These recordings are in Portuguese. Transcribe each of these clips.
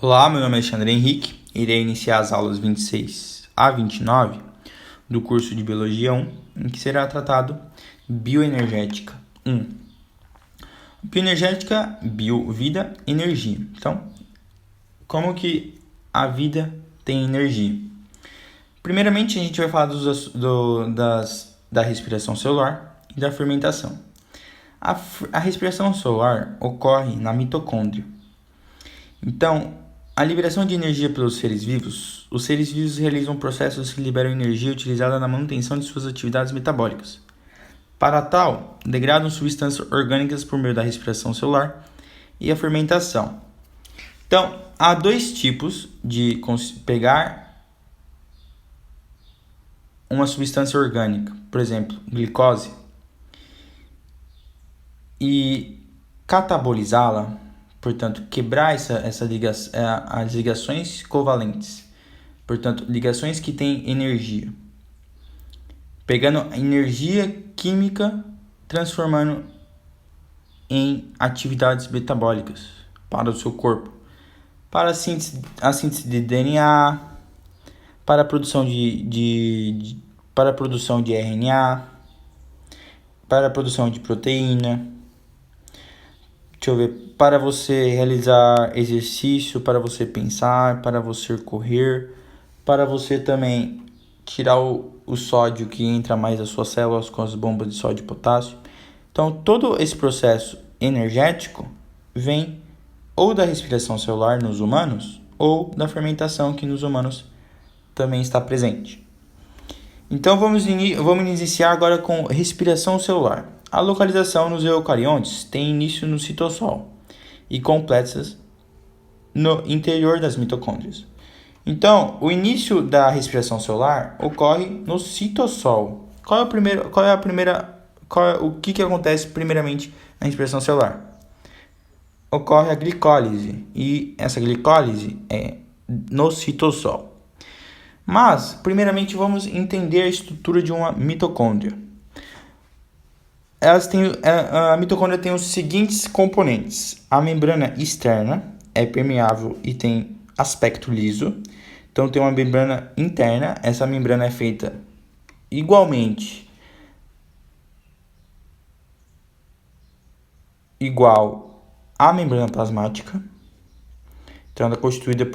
Olá, meu nome é Alexandre Henrique, irei iniciar as aulas 26 a 29 do curso de Biologia 1, em que será tratado Bioenergética 1. Bioenergética, bio, vida, energia. Então, como que a vida tem energia? Primeiramente, a gente vai falar da respiração celular e da fermentação. A respiração celular ocorre na mitocôndria. Então, a liberação de energia pelos seres vivos. Os seres vivos realizam processos que liberam energia utilizada na manutenção de suas atividades metabólicas. Para tal, degradam substâncias orgânicas por meio da respiração celular e a fermentação. Então, há dois tipos de pegar uma substância orgânica, por exemplo, glicose, e catabolizá-la, portanto, quebrar as ligações covalentes, portanto, ligações que têm energia, pegando energia química, transformando em atividades metabólicas para o seu corpo, para a síntese de DNA, para a produção para a produção de RNA, para a produção de proteína, para você realizar exercício, para você pensar, para você correr, para você também tirar o sódio que entra mais das suas células com as bombas de sódio e potássio. Então, todo esse processo energético vem ou da respiração celular nos humanos ou da fermentação que nos humanos também está presente. Então, vamos iniciar agora com respiração celular. A localização nos eucariontes tem início no citosol e completas no interior das mitocôndrias. Então, o início da respiração celular ocorre no citosol. O que acontece primeiramente na respiração celular? Ocorre a glicólise, e essa glicólise é no citosol. Mas, primeiramente, vamos entender a estrutura de uma mitocôndria. A mitocôndria tem os seguintes componentes. A membrana externa é permeável e tem aspecto liso. Então, tem uma membrana interna. Essa membrana é feita igualmente igual à membrana plasmática. Então, ela é constituída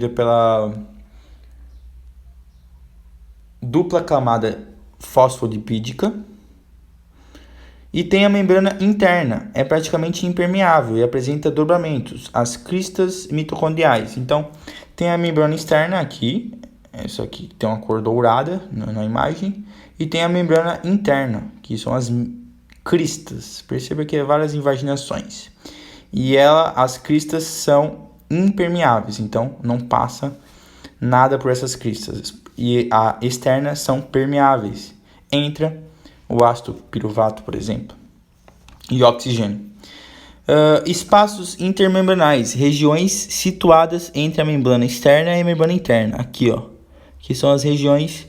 pela dupla camada fosfolipídica, e tem a membrana interna, é praticamente impermeável e apresenta dobramentos, as cristas mitocondriais. Então, tem a membrana externa aqui, essa aqui tem uma cor dourada na imagem, e tem a membrana interna, que são as cristas. Perceba que é várias invaginações. E as cristas são impermeáveis, então não passa nada por essas cristas. E a externa são permeáveis. Entra o ácido piruvato, por exemplo, e oxigênio. Espaços intermembranais, regiões situadas entre a membrana externa e a membrana interna. Aqui, ó, que são as regiões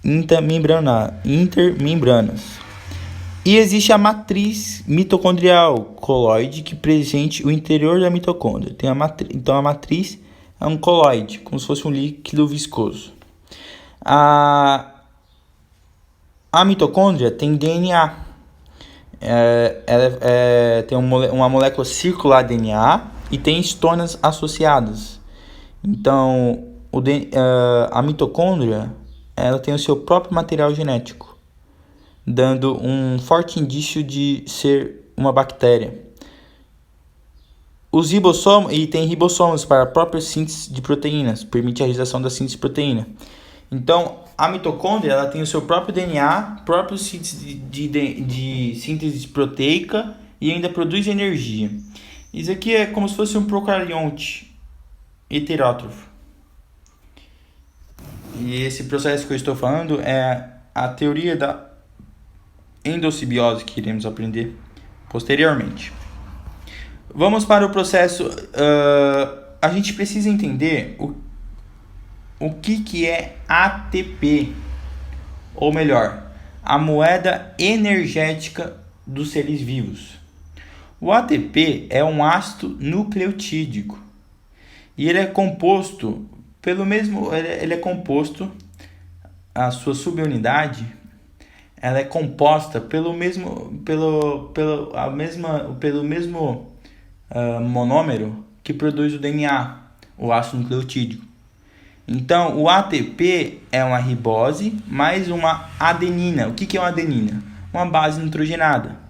intermembranas. E existe a matriz mitocondrial coloide, que presente o interior da mitocôndria. Então a matriz é um coloide, como se fosse um líquido viscoso. A mitocôndria tem DNA. Ela tem uma molécula circular DNA e tem histonas associadas. Então, a mitocôndria ela tem o seu próprio material genético, dando um forte indício de ser uma bactéria. E tem ribossomos para a própria síntese de proteínas, permite a realização da síntese de proteína. Então, a mitocôndria ela tem o seu próprio DNA, próprio síntese de síntese proteica, e ainda produz energia. Isso aqui é como se fosse um procarionte heterótrofo. E esse processo que eu estou falando é a teoria da endossimbiose, que iremos aprender posteriormente. Vamos para o processo. A gente precisa entender o que é ATP, ou melhor, a moeda energética dos seres vivos. O ATP é um ácido nucleotídico e ele é composto pelo mesmo, ele é composto, a sua subunidade, ela é composta pelo mesmo monômero que produz o DNA, o ácido nucleotídico. Então, o ATP é uma ribose mais uma adenina. O que é uma adenina? Uma base nitrogenada,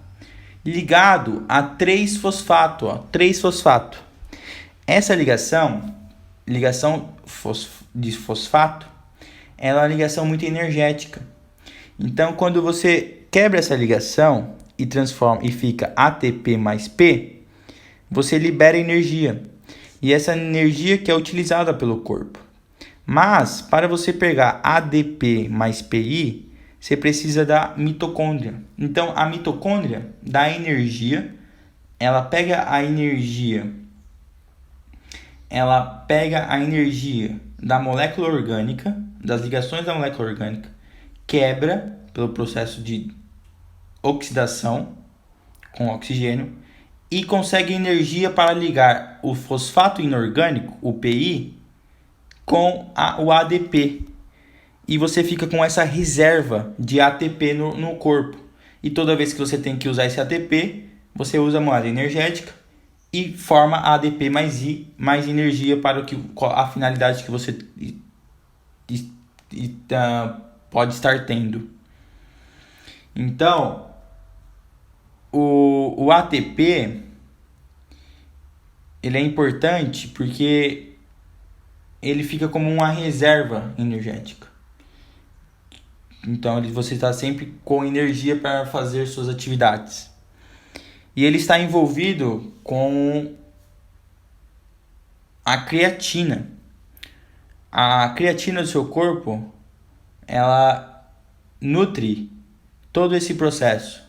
ligado a 3-fosfato. 3-fosfato. Essa ligação de fosfato, ela é uma ligação muito energética. Então, quando você quebra essa ligação e transforma e fica ATP mais P, você libera energia. E essa energia que é utilizada pelo corpo. Mas, para você pegar ADP mais PI, você precisa da mitocôndria. Então, a mitocôndria dá energia, ela pega a energia da molécula orgânica, das ligações da molécula orgânica, quebra pelo processo de oxidação com oxigênio e consegue energia para ligar o fosfato inorgânico, o PI, com o ADP. E você fica com essa reserva de ATP no corpo. E toda vez que você tem que usar esse ATP, você usa a moeda energética e forma ADP mais I, mais energia para a finalidade que você pode estar tendo. Então, o ATP, ele é importante porque ele fica como uma reserva energética. Então, você está sempre com energia para fazer suas atividades. E ele está envolvido com a creatina. A creatina do seu corpo, ela nutre todo esse processo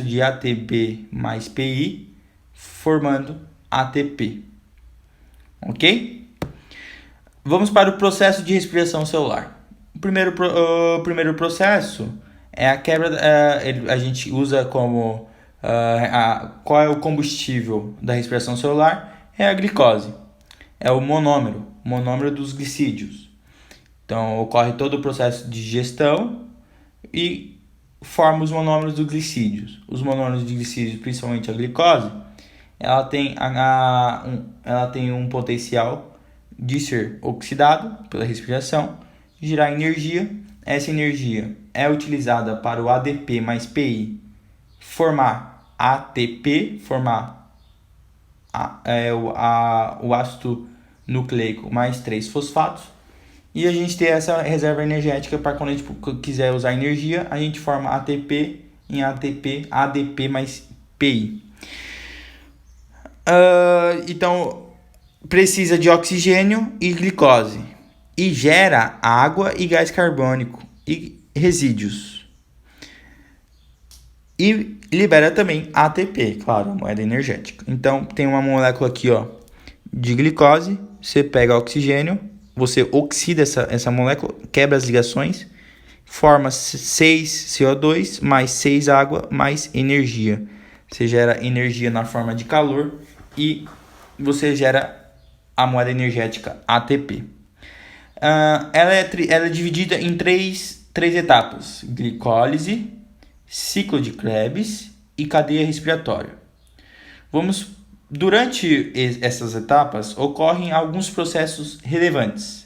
de ATP mais PI, formando ATP. Ok? Vamos para o processo de respiração celular. O primeiro processo é a quebra. A gente usa como qual é o combustível da respiração celular? É a glicose. É o monômero dos glicídios. Então, ocorre todo o processo de digestão e forma os monômeros dos glicídios. Os monômeros de glicídios, principalmente a glicose, ela tem um potencial de ser oxidado pela respiração, gerar energia. Essa energia é utilizada para o ADP mais PI formar ATP, formar o ácido nucleico mais 3-fosfatos. E a gente tem essa reserva energética para quando a gente quiser usar energia, a gente forma ATP em ADP mais PI. Então, precisa de oxigênio e glicose. E gera água e gás carbônico e resíduos. E libera também ATP, claro, a moeda energética. Então, tem uma molécula aqui, de glicose. Você pega oxigênio, você oxida essa molécula, quebra as ligações, forma 6 CO2 mais 6 água mais energia. Você gera energia na forma de calor e você gera a moeda energética ATP. Ela é dividida em três etapas: glicólise, ciclo de Krebs e cadeia respiratória. Durante essas etapas, ocorrem alguns processos relevantes.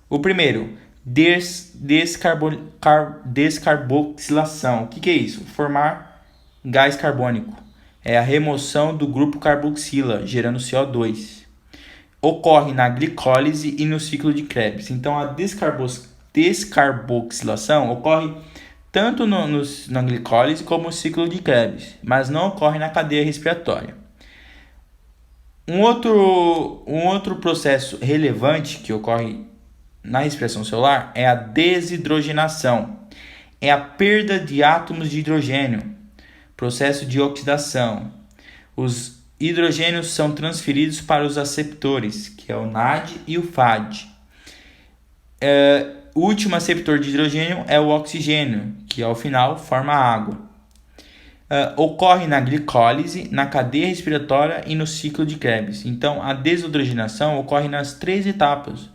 O primeiro, descarboxilação. O que é isso? Formar gás carbônico. É a remoção do grupo carboxila, gerando CO2. Ocorre na glicólise e no ciclo de Krebs. Então, a descarboxilação ocorre tanto na glicólise como no ciclo de Krebs, mas não ocorre na cadeia respiratória. Um outro processo relevante que ocorre na respiração celular é a desidrogenação. É a perda de átomos de hidrogênio, processo de oxidação. Os hidrogênios são transferidos para os aceptores, que é o NAD e o FAD. O último aceptor de hidrogênio é o oxigênio, que ao final forma água. Ocorre na glicólise, na cadeia respiratória e no ciclo de Krebs. Então, a desidrogenação ocorre nas 3 etapas.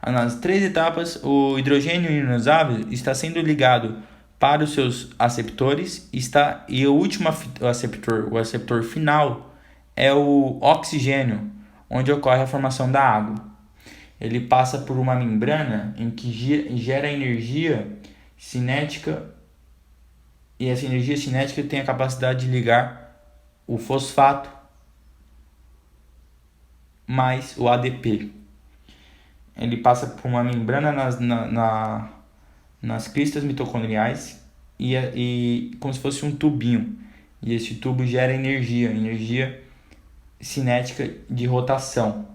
Nas 3 etapas, o hidrogênio ionizável está sendo ligado para os seus aceptores, e o último aceptor, o aceptor final, é o oxigênio, onde ocorre a formação da água. Ele passa por uma membrana em que gera energia cinética, e essa energia cinética tem a capacidade de ligar o fosfato mais o ADP. Ele passa por uma membrana nas cristas mitocondriais e como se fosse um tubinho. E esse tubo gera energia cinética de rotação.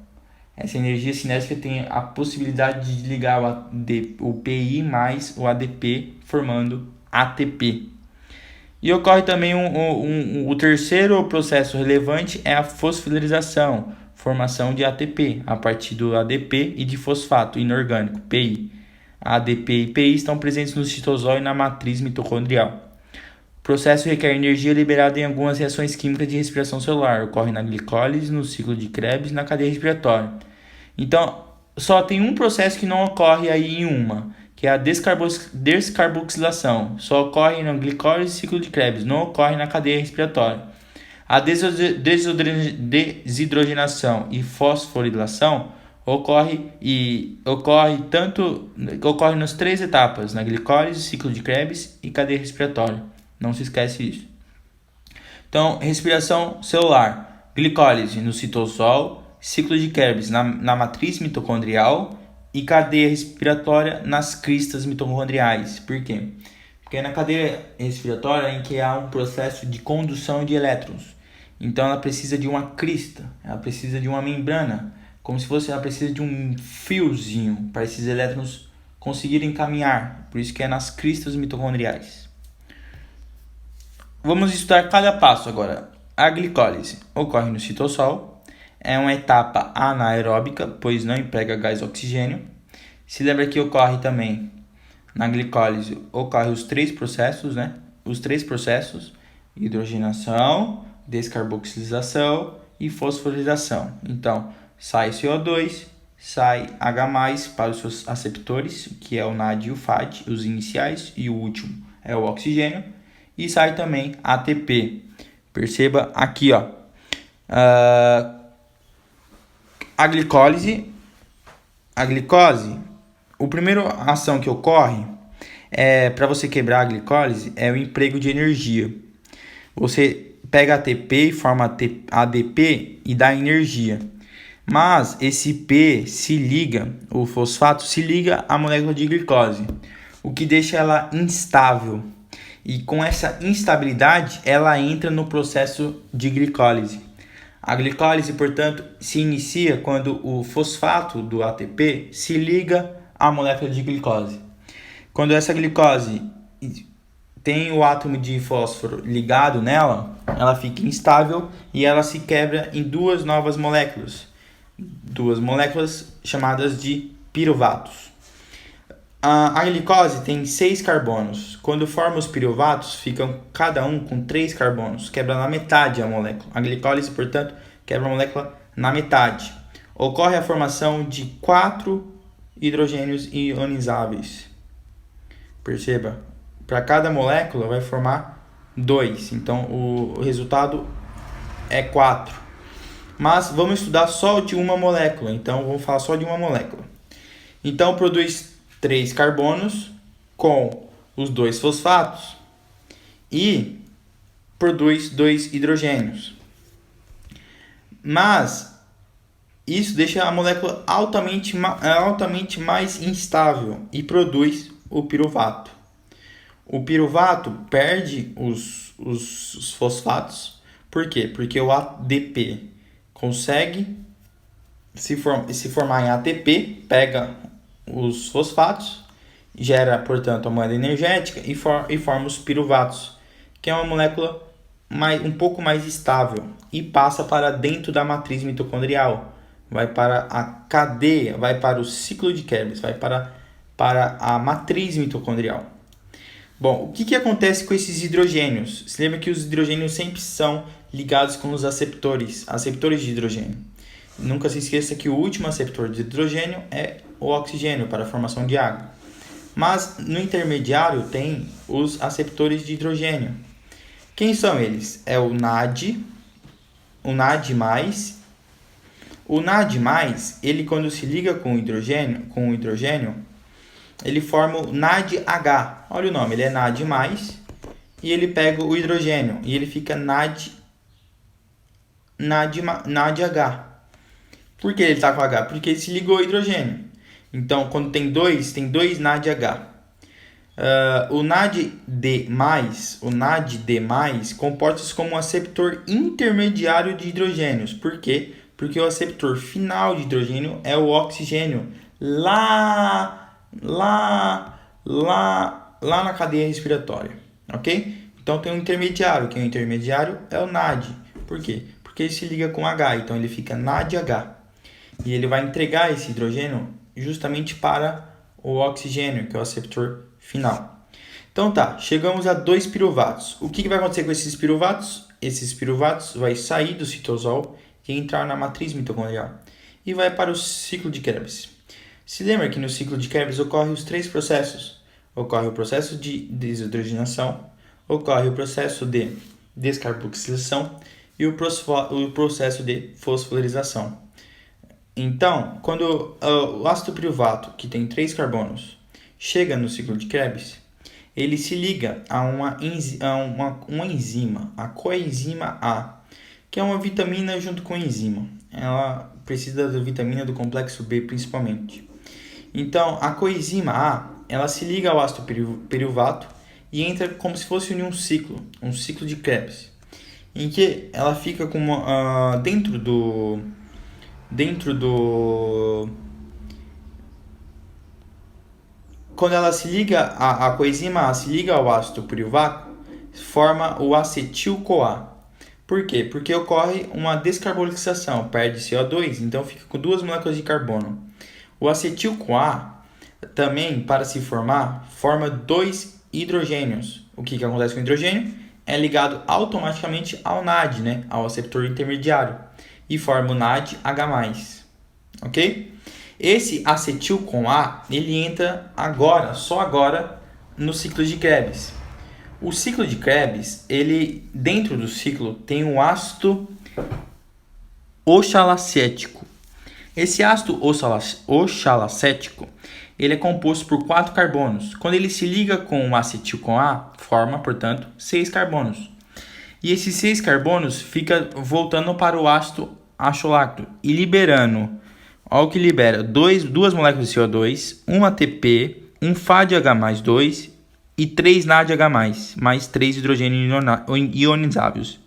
Essa energia cinética tem a possibilidade de ligar o PI mais o ADP, formando ATP. E ocorre também o terceiro processo relevante, é a fosfilarização, formação de ATP, a partir do ADP e de fosfato inorgânico, PI. A ADP e PI estão presentes no citosol e na matriz mitocondrial. O processo requer energia liberada em algumas reações químicas de respiração celular. Ocorre na glicólise, no ciclo de Krebs e na cadeia respiratória. Então, só tem um processo que não ocorre aí em uma, que é a descarboxilação. Só ocorre na glicólise e ciclo de Krebs, não ocorre na cadeia respiratória. A desidrogenação e fosforilação ocorre nas 3 etapas, na glicólise, ciclo de Krebs e cadeia respiratória. Não se esquece isso. Então, respiração celular, glicólise no citosol, ciclo de Krebs na matriz mitocondrial e cadeia respiratória nas cristas mitocondriais. Por quê? Porque na cadeia respiratória em que há um processo de condução de elétrons. Então ela precisa de uma crista, ela precisa de uma membrana, como se fosse, ela precisa de um fiozinho para esses elétrons conseguirem caminhar. Por isso que é nas cristas mitocondriais. Vamos estudar cada passo agora. A glicólise ocorre no citosol, é uma etapa anaeróbica, pois não emprega gás oxigênio. Se lembra que ocorre também na glicólise, ocorre os 3 processos, né? Os 3 processos: hidrogenação, descarboxilização e fosforilação. Então, sai CO2, sai H+, para os seus aceptores, que é o NAD e o FAD, os iniciais, e o último é o oxigênio, e sai também ATP. Perceba aqui, ó. A glicose, a primeira ação que ocorre para você quebrar a glicólise é o emprego de energia. Você pega ATP e forma ADP e dá energia. Mas esse P se liga, o fosfato se liga à molécula de glicose, o que deixa ela instável. E com essa instabilidade, ela entra no processo de glicólise. A glicólise, portanto, se inicia quando o fosfato do ATP se liga à molécula de glicose. Quando essa glicose tem o átomo de fósforo ligado nela, ela fica instável e ela se quebra em 2 novas moléculas. 2 moléculas chamadas de piruvatos. A glicose tem 6 carbonos. Quando forma os piruvatos, ficam cada um com 3 carbonos. Quebra na metade a molécula. A glicólise, portanto, quebra a molécula na metade. Ocorre a formação de 4 hidrogênios ionizáveis. Perceba, para cada molécula vai formar 2. Então, o resultado é 4. Mas vamos estudar só de uma molécula. Então, vamos falar só de uma molécula. Então, produz 3 carbonos com os 2 fosfatos e produz 2 hidrogênios. Mas isso deixa a molécula altamente mais instável e produz o piruvato. O piruvato perde os fosfatos. Por quê? Porque o ADP consegue se formar em ATP, pega os fosfatos, gera, portanto, a moeda energética e forma os piruvatos, que é uma molécula um pouco mais estável e passa para dentro da matriz mitocondrial, vai para a cadeia, vai para o ciclo de Krebs, vai para a matriz mitocondrial. Bom, o que acontece com esses hidrogênios? Se lembra que os hidrogênios sempre são ligados com os aceptores de hidrogênio. Nunca se esqueça que o último aceptor de hidrogênio é o oxigênio para a formação de água. Mas no intermediário tem os aceptores de hidrogênio. Quem são eles? É o NAD, o NAD+. O NAD+, ele quando se liga com o hidrogênio, ele forma o NADH. Olha o nome, ele é NAD+, e ele pega o hidrogênio, e ele fica NADH. Por que ele está com H? Porque ele se ligou ao hidrogênio. Então, quando tem dois NADH. O NAD+, comporta-se como um aceptor intermediário de hidrogênios. Por quê? Porque o aceptor final de hidrogênio é o oxigênio lá na cadeia respiratória, ok? Então tem um intermediário, que é o intermediário é o NAD. Por quê? Porque ele se liga com H, então ele fica NADH. E ele vai entregar esse hidrogênio justamente para o oxigênio, que é o aceptor final. Então tá, chegamos a 2 piruvatos. O que vai acontecer com esses piruvatos? Esses piruvatos vai sair do citosol e entrar na matriz mitocondrial e vai para o ciclo de Krebs. Se lembra que no ciclo de Krebs ocorrem os 3 processos. Ocorre o processo de desidrogenação, ocorre o processo de descarboxilação e o processo de fosforilação. Então, quando o ácido piruvato, que tem 3 carbonos, chega no ciclo de Krebs, ele se liga a uma enzima, a coenzima A, que é uma vitamina junto com a enzima. Ela precisa da vitamina do complexo B principalmente. Então, a coenzima A, ela se liga ao ácido piruvato e entra como se fosse um ciclo de Krebs, em que ela fica dentro do quando ela se liga, a coenzima A se liga ao ácido piruvato, forma o acetil-CoA. Por quê? Porque ocorre uma descarboxilação, perde CO2, então fica com 2 moléculas de carbono. O acetil-CoA também, para se formar, forma 2 hidrogênios. O que acontece com o hidrogênio? É ligado automaticamente ao NAD, né? Ao aceptor intermediário, e forma o NADH+. Ok? Esse acetil-CoA, ele entra só agora, no ciclo de Krebs. O ciclo de Krebs, ele, dentro do ciclo, tem um ácido oxalacético. Esse ácido oxalacético, ele é composto por 4 carbonos. Quando ele se liga com o acetil-CoA, forma, portanto, 6 carbonos. E esses 6 carbonos ficam voltando para o ácido acholácteo e liberando, olha o que libera, 2 moléculas de CO2, 1 ATP, 1 FADH+2 e 3 NADH+, mais 3 hidrogênios ionizáveis.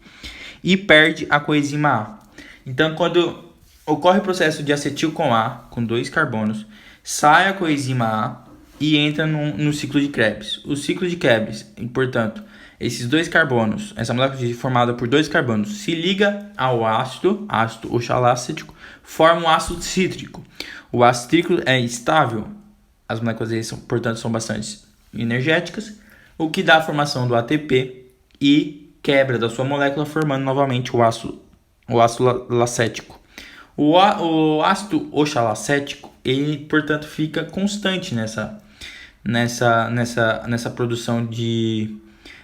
E perde a coenzima A. Então, quando ocorre o processo de acetil-CoA com 2 carbonos, sai a coenzima A e entra no ciclo de Krebs. O ciclo de Krebs, portanto, esses 2 carbonos, essa molécula formada por 2 carbonos, se liga ao ácido oxalacético, forma um ácido cítrico. O ácido cítrico é estável, as moléculas dele, portanto, são bastante energéticas, o que dá a formação do ATP e quebra da sua molécula, formando novamente o ácido lacético. O ácido oxalacético, ele, portanto, fica constante nessa produção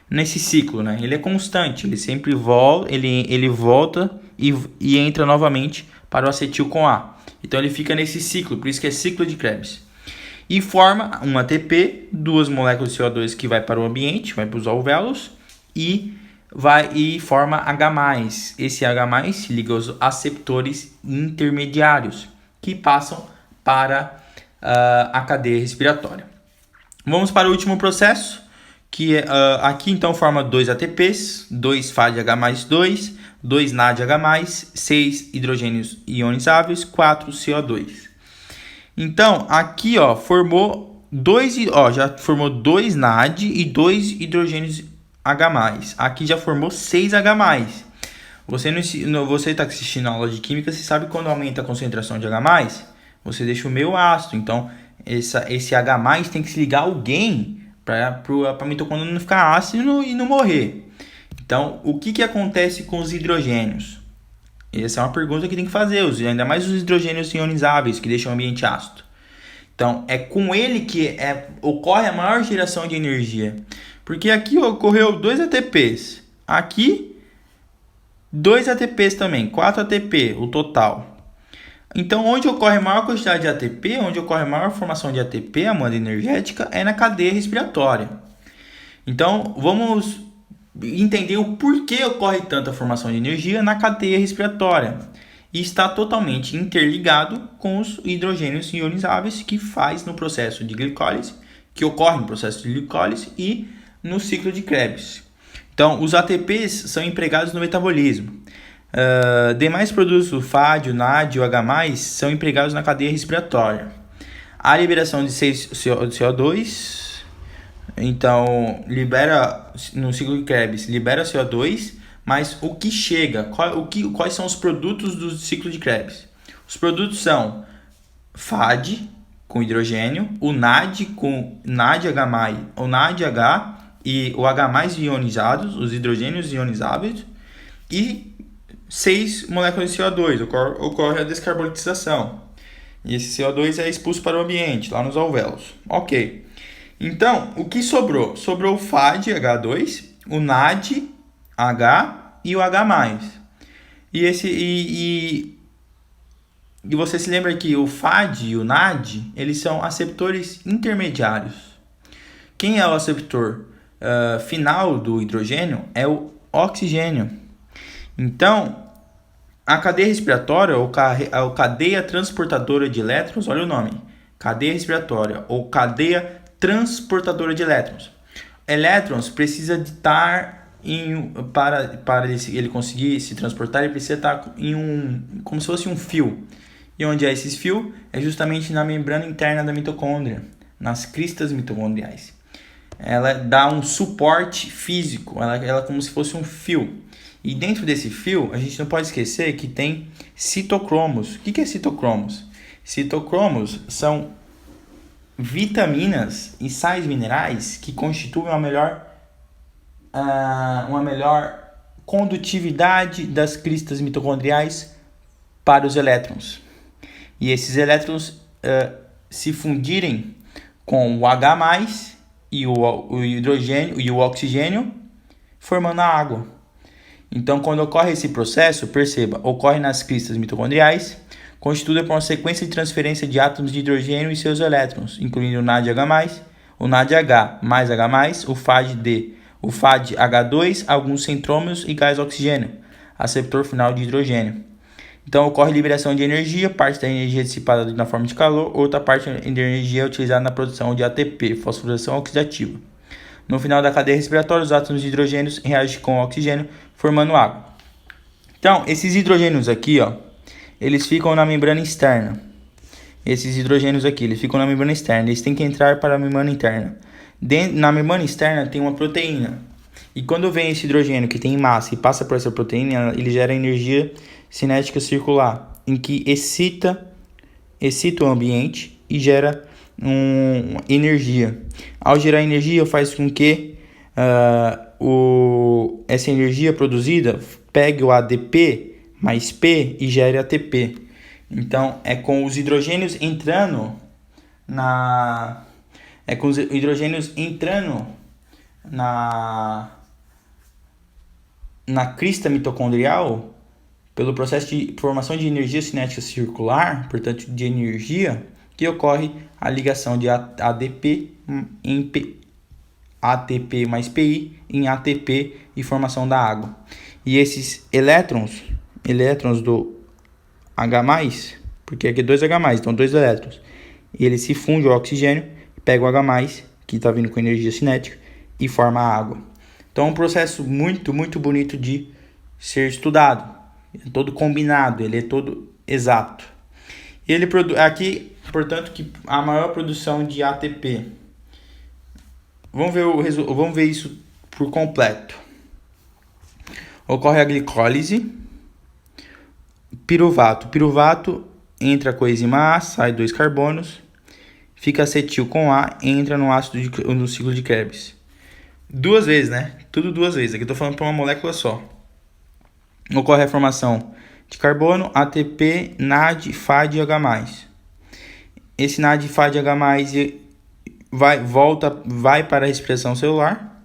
nesse ciclo, né? Ele é constante, ele sempre volta, ele volta e entra novamente para o acetil-CoA. Então ele fica nesse ciclo, por isso que é ciclo de Krebs. E forma um ATP, 2 moléculas de CO2 que vai para o ambiente, vai para os alvéolos e forma H+. Esse H+ se liga aos aceptores intermediários que passam para a cadeia respiratória. Vamos para o último processo, que aqui então forma 2 ATPs, 2 FADH+2, 2 NADH+, 6 hidrogênios ionizáveis, 4 CO2. Então, aqui já formou 2 NAD e 2 hidrogênios H+. Aqui já formou 6 H+. Você está assistindo a aula de química, você sabe quando aumenta a concentração de H+, você deixa o meio ácido. Então, esse H+, tem que se ligar a alguém para a mitocôndria não ficar ácido e não morrer. Então, o que acontece com os hidrogênios? Essa é uma pergunta que tem que fazer, ainda mais os hidrogênios ionizáveis, que deixam o ambiente ácido. Então, é com ele que ocorre a maior geração de energia. Porque aqui ocorreu 2 ATPs. Aqui, 2 ATPs também, 4 ATP, o total. Então, onde ocorre a maior quantidade de ATP, onde ocorre a maior formação de ATP, a moeda energética, é na cadeia respiratória. Então, vamos entender o porquê ocorre tanta formação de energia na cadeia respiratória. E está totalmente interligado com os hidrogênios ionizáveis que faz no processo de glicólise, que ocorre no processo de glicólise e no ciclo de Krebs. Então, os ATPs são empregados no metabolismo. Demais produtos, o FAD, o NAD e o H+, são empregados na cadeia respiratória. A liberação de CO2, então, libera no ciclo de Krebs, libera CO2, mas o que chega, quais são os produtos do ciclo de Krebs? Os produtos são FAD com hidrogênio, o NAD com NADH+, o NADH e o H+ ionizados, os hidrogênios ionizáveis, e 6 moléculas de CO2, ocorre a descarbonatização. E esse CO2 é expulso para o ambiente, lá nos alvéolos. Ok. Então, o que sobrou? Sobrou o FAD, H2, o NAD, H e o H+. E você se lembra que o FAD e o NAD, eles são aceptores intermediários. Quem é o aceptor final do hidrogênio? É o oxigênio. Então, a cadeia respiratória, ou cadeia transportadora de elétrons, olha o nome, cadeia respiratória, ou cadeia transportadora de elétrons. Elétrons precisa de estar para ele conseguir se transportar, ele precisa estar como se fosse um fio. E onde é esse fio? É justamente na membrana interna da mitocôndria, nas cristas mitocondriais. Ela dá um suporte físico, ela é como se fosse um fio. E dentro desse fio, a gente não pode esquecer que tem citocromos. O que é citocromos? Citocromos são vitaminas e sais minerais que constituem uma melhor condutividade das cristas mitocondriais para os elétrons. E esses elétrons se fundirem com o H+, e o hidrogênio e o oxigênio, formando a água. Então, quando ocorre esse processo, perceba, ocorre nas cristas mitocondriais, constituída por uma sequência de transferência de átomos de hidrogênio e seus elétrons, incluindo o NADH+, o NADH mais H+, o FAD-D, o FAD-H2, alguns centrômeros e gás oxigênio, aceptor final de hidrogênio. Então, ocorre liberação de energia, parte da energia dissipada na forma de calor, outra parte da energia é utilizada na produção de ATP, fosforilação oxidativa. No final da cadeia respiratória, os átomos de hidrogênio reagem com o oxigênio, formando água. Então, esses hidrogênios aqui, eles ficam na membrana externa. Esses hidrogênios aqui, eles ficam na membrana externa. Eles têm que entrar para a membrana interna. Na membrana externa tem uma proteína. E quando vem esse hidrogênio que tem massa e passa por essa proteína, ele gera energia cinética circular, em que excita o ambiente e gera energia. Ao gerar energia, faz com que essa energia produzida pegue o ADP mais P e gere ATP. Então, é com os hidrogênios entrando na crista mitocondrial, pelo processo de formação de energia cinética circular, portanto de energia, que ocorre a ligação de ADP em ATP mais PI em ATP e formação da água. E esses elétrons do H+, porque aqui é 2H+, então 2 elétrons, e ele se funde ao oxigênio, pega o H+, que está vindo com energia cinética, e forma a água. Então é um processo muito, muito bonito de ser estudado. É todo combinado, ele é todo exato. E ele aqui, portanto, que a maior produção de ATP. Vamos ver isso por completo. Ocorre a glicólise. Piruvato. Piruvato entra a coenzima A, sai 2 carbonos. fica acetil com A e entra no ciclo de Krebs. 2 vezes, né? Tudo 2 vezes. Aqui eu tô falando para uma molécula só. Ocorre a formação de carbono, ATP, NAD, FAD e H+. Esse NAD, FAD e H+, vai para a respiração celular.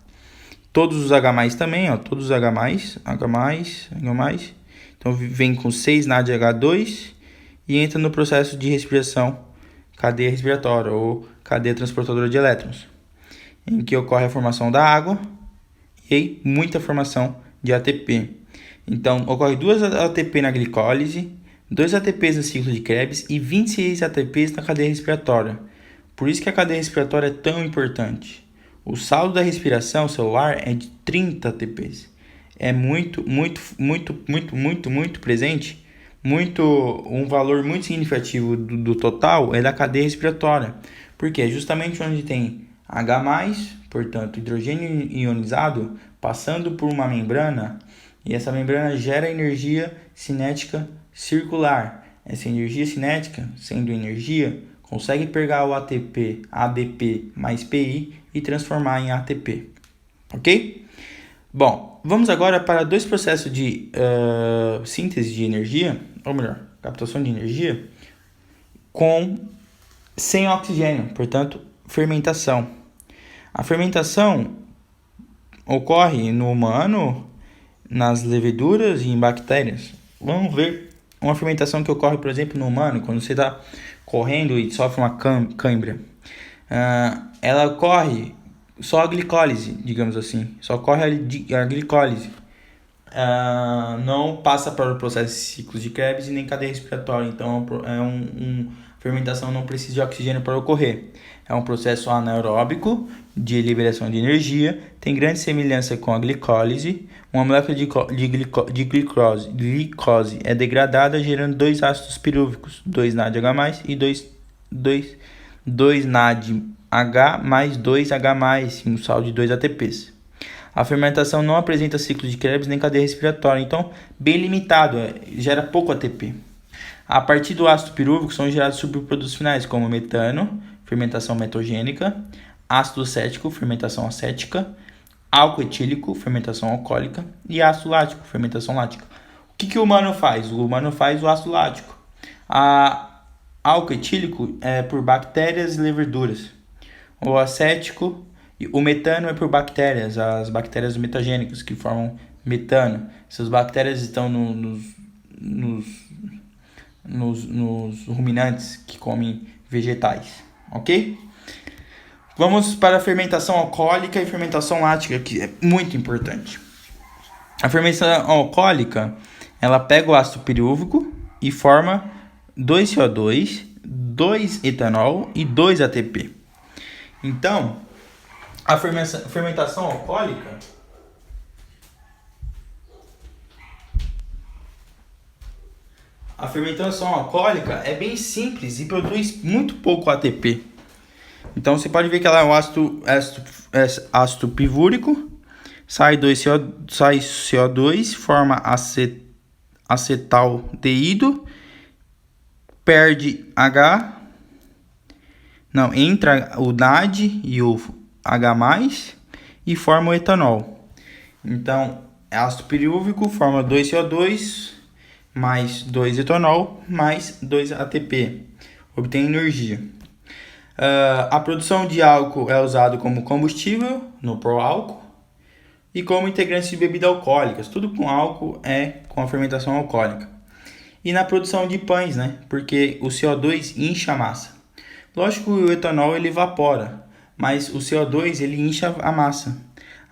Todos os H+, também, ó, todos os H+. Então vem com 6 NADH2 e entra no processo de respiração, cadeia respiratória ou cadeia transportadora de elétrons, em que ocorre a formação da água e muita formação de ATP. Então, ocorre 2 ATP na glicólise, 2 ATPs no ciclo de Krebs e 26 ATPs na cadeia respiratória. Por isso que a cadeia respiratória é tão importante. O saldo da respiração celular é de 30 ATPs. É muito presente. Um valor muito significativo do total é da cadeia respiratória. Porque é justamente onde tem H+, portanto, hidrogênio ionizado, passando por uma membrana, e essa membrana gera energia cinética circular. Essa energia cinética, sendo energia, consegue pegar o ATP, ADP mais PI e transformar em ATP. Ok? Bom, vamos agora para 2 processos de síntese de energia, ou melhor, captação de energia, sem oxigênio, portanto, fermentação. A fermentação ocorre no humano, nas leveduras e em bactérias. Vamos ver uma fermentação que ocorre, por exemplo, no humano, quando você está correndo e sofre uma cãibra. Ela ocorre só a glicólise, digamos assim. Só ocorre a glicólise. Não passa para o processo de ciclos de Krebs e nem cadeia respiratória. Então, fermentação não precisa de oxigênio para ocorrer. É um processo anaeróbico de liberação de energia, tem grande semelhança com a glicólise. Uma molécula de glicose é degradada gerando 2 ácidos pirúvicos, 2 NADH+, e 2 NADH mais 2H+, um saldo de 2 ATPs. A fermentação não apresenta ciclo de Krebs nem cadeia respiratória, então bem limitado, gera pouco ATP. A partir do ácido pirúvico são gerados subprodutos finais, como metano, fermentação metogênica, ácido cético, fermentação acética, álcool etílico, fermentação alcoólica, e ácido lático, fermentação lática. O que o humano faz? O humano faz o ácido lático. Álcool etílico é por bactérias e leveduras. O acético, o metano é por bactérias, as bactérias metagênicas que formam metano. Essas bactérias estão nos ruminantes que comem vegetais, ok? Vamos para a fermentação alcoólica e fermentação lática, que é muito importante. A fermentação alcoólica, ela pega o ácido pirúvico e forma 2CO2, 2 etanol e 2 ATP. Então, a fermentação alcoólica é bem simples e produz muito pouco ATP. Então você pode ver que ela é um ácido pivúrico, sai CO2, forma acetaldeído, perde entra o NAD e o H+, e forma o etanol. Então, ácido pirúvico forma 2CO2 mais 2 etanol mais 2 ATP. Obtém energia. A produção de álcool é usado como combustível no pró-álcool e como integrante de bebidas alcoólicas. Tudo com álcool é com a fermentação alcoólica. E na produção de pães, né? Porque o CO2 incha a massa. Lógico que o etanol ele evapora, mas o CO2 ele incha a massa.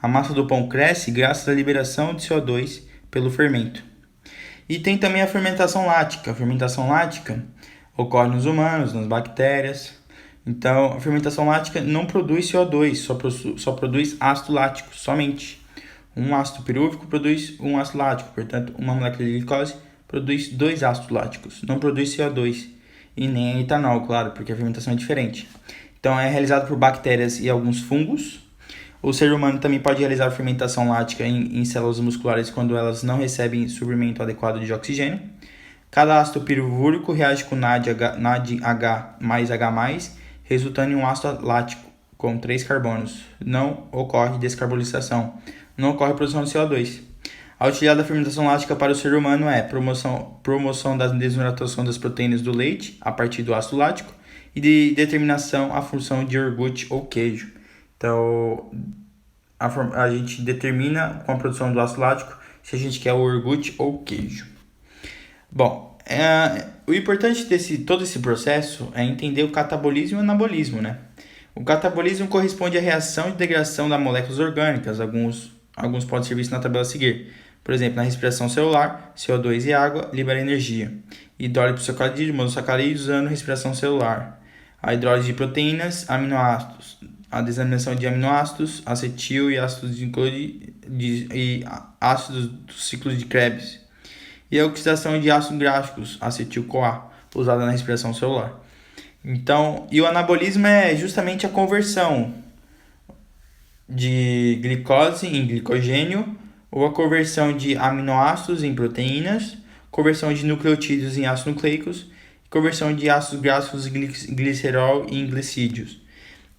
A massa do pão cresce graças à liberação de CO2 pelo fermento. E tem também a fermentação lática. A fermentação lática ocorre nos humanos, nas bactérias. Então, a fermentação lática não produz CO2, só produz ácido lático, somente. Um ácido pirúvico produz um ácido lático, portanto, uma molécula de glicose produz 2 ácidos láticos, não produz CO2 e nem etanol, claro, porque a fermentação é diferente. Então, é realizado por bactérias e alguns fungos. O ser humano também pode realizar fermentação lática em células musculares quando elas não recebem suprimento adequado de oxigênio. Cada ácido pirúvico reage com NADH mais H+, resultando em um ácido lático com 3 carbonos. Não ocorre descarbonização, não ocorre produção de CO2. A utilidade da fermentação lática para o ser humano é promoção da desnaturação das proteínas do leite a partir do ácido lático e de determinação à função de iogurte ou queijo. Então, a gente determina com a produção do ácido lático se a gente quer o iogurte ou queijo. Bom, o importante de todo esse processo é entender o catabolismo e o anabolismo, né? O catabolismo corresponde à reação de degradação das moléculas orgânicas. Alguns podem ser vistos na tabela a seguir. Por exemplo, na respiração celular, CO2 e água liberam energia. Hidrólise sacarídeos, monossacarídeos usando respiração celular. A hidrólise de proteínas, aminoácidos. A desaminação de aminoácidos, acetil e ácidos e ácidos do ciclo de Krebs. E a oxidação de ácidos gráficos, acetil-CoA, usada na respiração celular. Então, e o anabolismo é justamente a conversão de glicose em glicogênio, ou a conversão de aminoácidos em proteínas, conversão de nucleotídeos em ácidos nucleicos, conversão de ácidos graxos e glicerol em glicídios,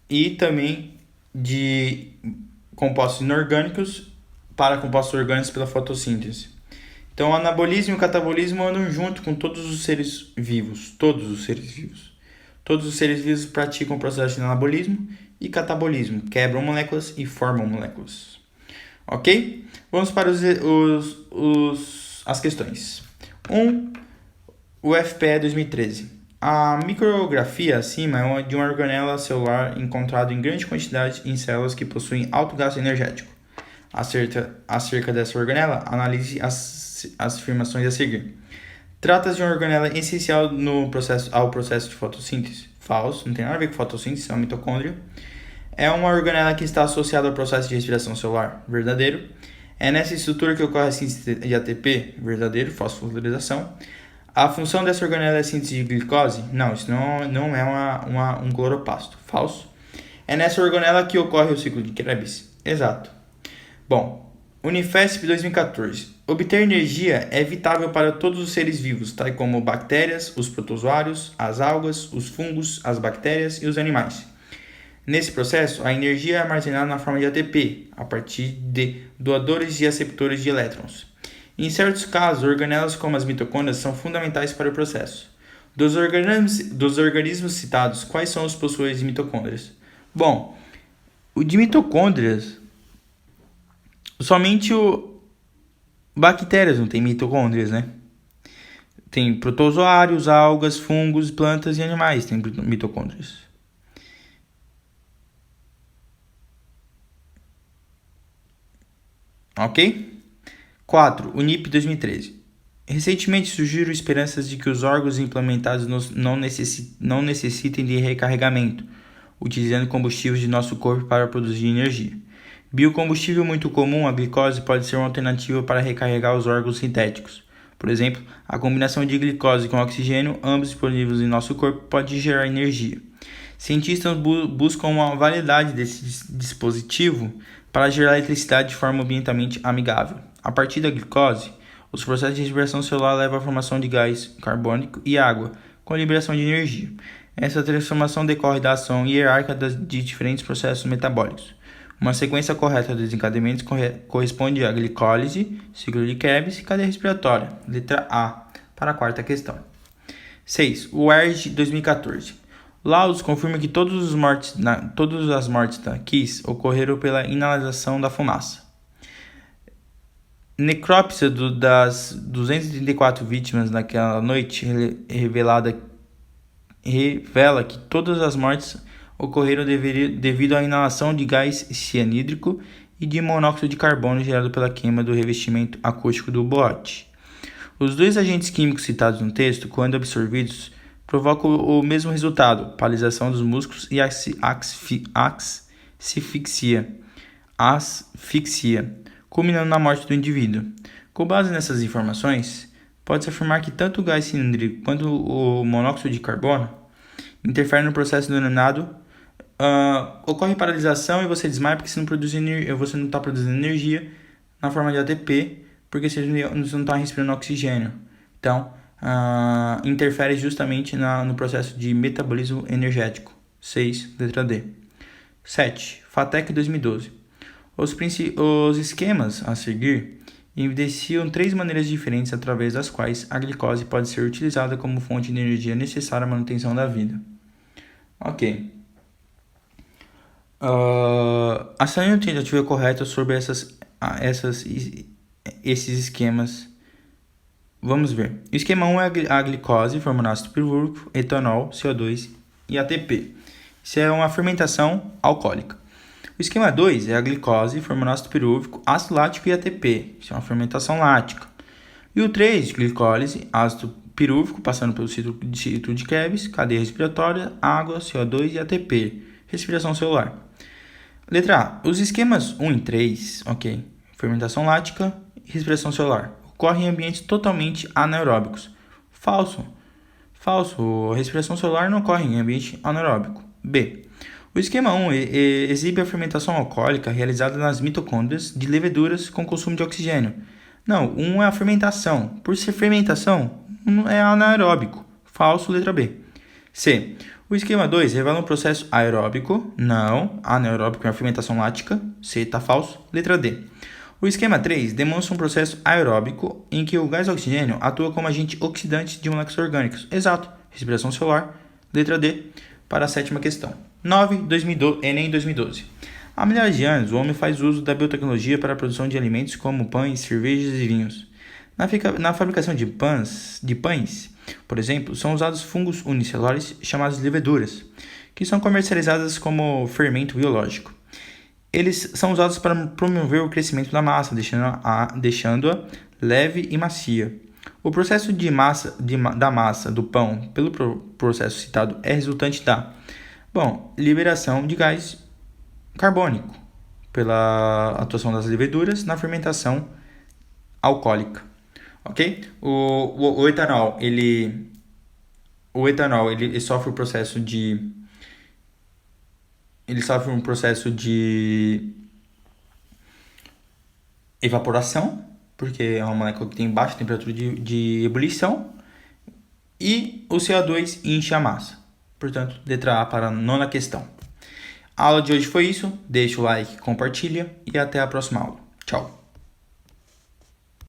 e também de compostos inorgânicos para compostos orgânicos pela fotossíntese. Então, o anabolismo e o catabolismo andam junto com todos os seres vivos. Todos os seres vivos praticam o processo de anabolismo e catabolismo, quebram moléculas e formam moléculas. Ok? Vamos para as questões. O FPE 2013. A micrografia acima é de uma organela celular encontrada em grande quantidade em células que possuem alto gasto energético. Acerca dessa organela, analise as afirmações a seguir. Trata-se de uma organela essencial ao processo de fotossíntese. Falso, não tem nada a ver com fotossíntese, é uma mitocôndria. É uma organela que está associada ao processo de respiração celular. Verdadeiro. É nessa estrutura que ocorre a síntese de ATP. Verdadeiro, fosforilação. A função dessa organela é a síntese de glicose? Não, isso não é um cloroplasto. Falso. É nessa organela que ocorre o ciclo de Krebs? Exato. Bom, Unifesp 2014. Obter energia é vitável para todos os seres vivos, tais como bactérias, os protozoários, as algas, os fungos, as bactérias e os animais. Nesse processo, a energia é armazenada na forma de ATP, a partir de doadores e aceptores de elétrons. Em certos casos, organelas como as mitocôndrias são fundamentais para o processo. Dos organismos citados, quais são os possuidores de mitocôndrias? Bom, o de mitocôndrias, somente bactérias não tem mitocôndrias, né? Tem protozoários, algas, fungos, plantas e animais têm mitocôndrias. Ok? 4. UNIP 2013. Recentemente surgiram esperanças de que os órgãos implementados não necessitem de recarregamento, utilizando combustíveis de nosso corpo para produzir energia. Biocombustível muito comum, a glicose, pode ser uma alternativa para recarregar os órgãos sintéticos. Por exemplo, a combinação de glicose com oxigênio, ambos disponíveis em nosso corpo, pode gerar energia. Cientistas buscam uma variedade desse dispositivo para gerar eletricidade de forma ambientalmente amigável. A partir da glicose, os processos de respiração celular levam à formação de gás carbônico e água, com a liberação de energia. Essa transformação decorre da ação hierárquica de diferentes processos metabólicos. Uma sequência correta de desencadeamentos corresponde à glicólise, ciclo de Krebs e cadeia respiratória. Letra A, para a quarta questão. 6. O ERG 2014. Laudos confirmam que todas as mortes da Kiss ocorreram pela inalação da fumaça. Necrópsia das 234 vítimas naquela noite revela que todas as mortes ocorreram devido à inalação de gás cianídrico e de monóxido de carbono gerado pela queima do revestimento acústico do bote. Os dois agentes químicos citados no texto, quando absorvidos, provocam o mesmo resultado, paralisação dos músculos e asfixia, culminando na morte do indivíduo. Com base nessas informações, pode-se afirmar que tanto o gás cilíndrico quanto o monóxido de carbono interferem no processo denominado ocorre paralisação e você desmaia porque você não está produzindo energia na forma de ATP, porque você não está respirando oxigênio. Então, interfere justamente no processo de metabolismo energético. 6, letra D. 7. FATEC 2012. Os esquemas a seguir evidenciam 3 maneiras diferentes através das quais a glicose pode ser utilizada como fonte de energia necessária à manutenção da vida. Ok. A segunda tentativa correta sobre esses esquemas. Vamos ver. O esquema 1 é a glicose, formando ácido pirúvico, etanol, CO2 e ATP. Isso é uma fermentação alcoólica. O esquema 2 é a glicose, formando ácido pirúvico, ácido lático e ATP. Isso é uma fermentação lática. E o 3, glicólise, ácido pirúvico, passando pelo ciclo de Krebs, cadeia respiratória, água, CO2 e ATP, respiração celular. Letra A. Os esquemas 1 e 3, ok, fermentação lática e respiração celular, ocorrem em ambientes totalmente anaeróbicos. Falso. A respiração celular não ocorre em ambiente anaeróbico. B. O esquema 1 exibe a fermentação alcoólica realizada nas mitocôndrias de leveduras com consumo de oxigênio. Não, 1 é a fermentação. Por ser fermentação, é anaeróbico. Falso, letra B. C. O esquema 2 revela um processo aeróbico. Não, anaeróbico é a fermentação lática. C, está falso. Letra D. O esquema 3 demonstra um processo aeróbico em que o gás oxigênio atua como agente oxidante de moléculas orgânicas. Exato. Respiração celular. Letra D. Para a 7ª questão. 9. Enem 2012. Há milhares de anos, o homem faz uso da biotecnologia para a produção de alimentos como pães, cervejas e vinhos. Na fabricação de pães, por exemplo, são usados fungos unicelulares chamados leveduras, que são comercializadas como fermento biológico. Eles são usados para promover o crescimento da massa, deixando-a leve e macia. O processo da massa do pão, pelo processo citado, é resultante da liberação de gás carbônico, pela atuação das leveduras na fermentação alcoólica. Ok? O etanol, ele sofre um processo de evaporação, porque é uma molécula que tem baixa temperatura de ebulição, e o CO2 enche a massa. Portanto, letra A para a 9ª questão. A aula de hoje foi isso. Deixa o like, compartilha e até a próxima aula. Tchau!